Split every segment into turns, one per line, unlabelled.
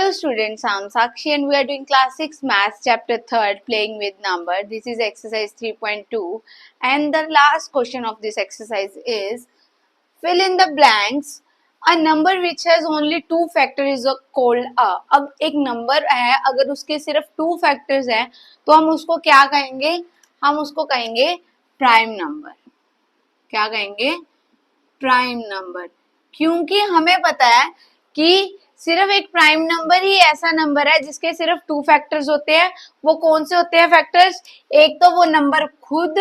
Hello students, I'm Sakshi and we are doing class 6 maths chapter 3rd playing with number. This is exercise 3.2 and the last question of this exercise is fill in the blanks. A number which has only two factors is called a. अब एक number है, अगर उसके सिर्फ two factors हैं तो हम उसको क्या कहेंगे? हम उसको कहेंगे प्राइम नंबर. क्या कहेंगे? Prime number. क्योंकि हमें पता है कि सिर्फ एक प्राइम नंबर ही ऐसा नंबर है जिसके सिर्फ टू फैक्टर्स होते हैं. वो कौन से होते हैं फैक्टर्स? एक तो वो नंबर खुद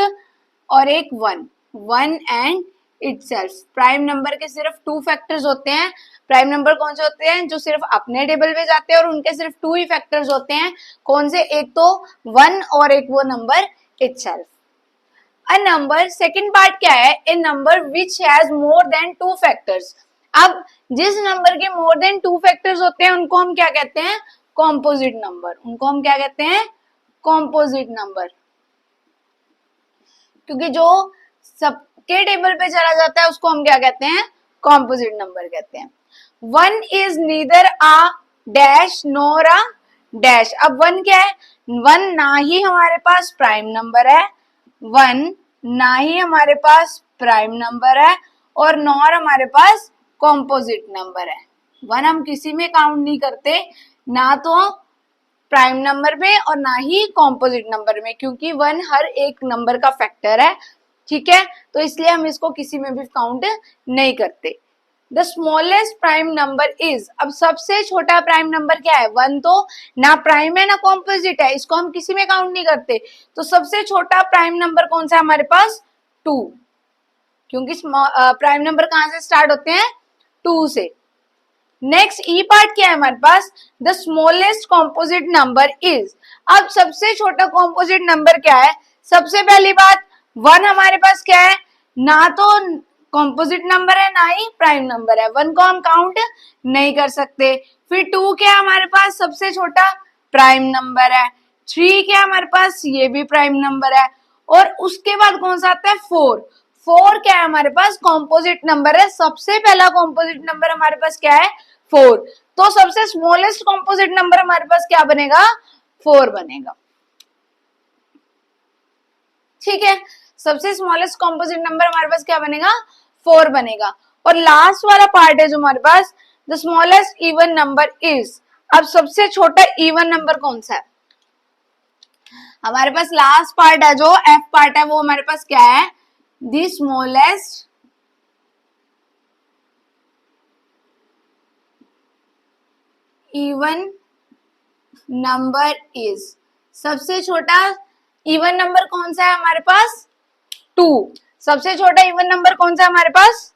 और एक one and itself. Prime number के सिर्फ टू फैक्टर्स होते हैं. प्राइम नंबर कौन से होते हैं? जो सिर्फ अपने टेबल पे जाते हैं और उनके सिर्फ टू ही फैक्टर्स होते हैं. कौन से? एक तो वन और एक वो number itself. A number, second part क्या है? A number which has more than two factors. अब जिस नंबर के मोर देन टू फैक्टर्स होते हैं उनको हम क्या कहते हैं? Composite number. उनको हम क्या कहते हैं? Composite number. क्योंकि जो सबके टेबल पे चला जाता है उसको हम क्या कहते हैं? कॉम्पोजिट नंबर कहते हैं. One is neither a dash NOR a dash. अब वन क्या है? वन ना ही हमारे पास प्राइम नंबर है, वन ना ही हमारे पास प्राइम नंबर है और नॉर हमारे पास कॉम्पोजिट नंबर है. वन हम किसी में काउंट नहीं करते, ना तो प्राइम नंबर में और ना ही कॉम्पोजिट नंबर में, क्योंकि वन हर एक नंबर का फैक्टर है. ठीक है, तो इसलिए हम इसको किसी में भी काउंट नहीं करते. The smallest prime number is. अब सबसे छोटा प्राइम नंबर क्या है? वन तो ना प्राइम है ना कॉम्पोजिट है, इसको हम किसी में काउंट नहीं करते. तो सबसे छोटा प्राइम नंबर कौन सा है हमारे पास? टू. क्योंकि प्राइम नंबर कहां से स्टार्ट होते हैं? टू से. नेक्स्ट ई पार्ट क्या है हमारे पास? The smallest composite number is. अब सबसे छोटा कॉम्पोजिट नंबर क्या है? सबसे पहली बात, वन हमारे पास क्या है? ना तो कॉम्पोजिट नंबर है ना ही प्राइम नंबर है, वन को हम काउंट नहीं कर सकते. फिर टू क्या है हमारे पास? सबसे छोटा प्राइम नंबर है. थ्री क्या है हमारे पास? ये भी प्राइम नंबर है. और उसके बाद कौन सा आता है? फोर. फोर क्या है हमारे पास? कॉम्पोजिट नंबर है. सबसे पहला कॉम्पोजिट नंबर हमारे पास क्या है? फोर. तो सबसे स्मॉलेस्ट कॉम्पोजिट नंबर हमारे पास क्या बनेगा? फोर बनेगा. ठीक है, सबसे स्मॉलेस्ट कॉम्पोजिट नंबर हमारे पास क्या बनेगा? फोर बनेगा. और लास्ट वाला पार्ट है जो हमारे पास, the smallest even number is. अब सबसे छोटा इवन नंबर कौन सा है? हमारे पास लास्ट पार्ट है जो एफ पार्ट है, वो हमारे पास क्या है? The smallest even number is. सबसे छोटा इवन नंबर कौन सा है हमारे पास? टू. सबसे छोटा इवन नंबर कौन सा है हमारे पास?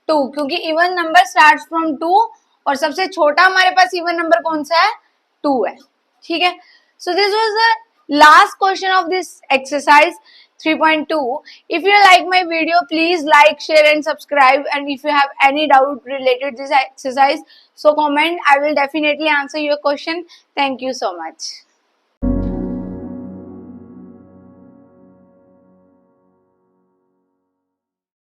टू, क्योंकि even number start from two और सबसे छोटा हमारे पास इवन नंबर कौन सा है? टू है. ठीक है, so this was the last question of this exercise 3.2. If you like my video, please like, share and subscribe. And if you have any doubt related to this exercise, so comment. I will definitely answer your question. Thank you so much.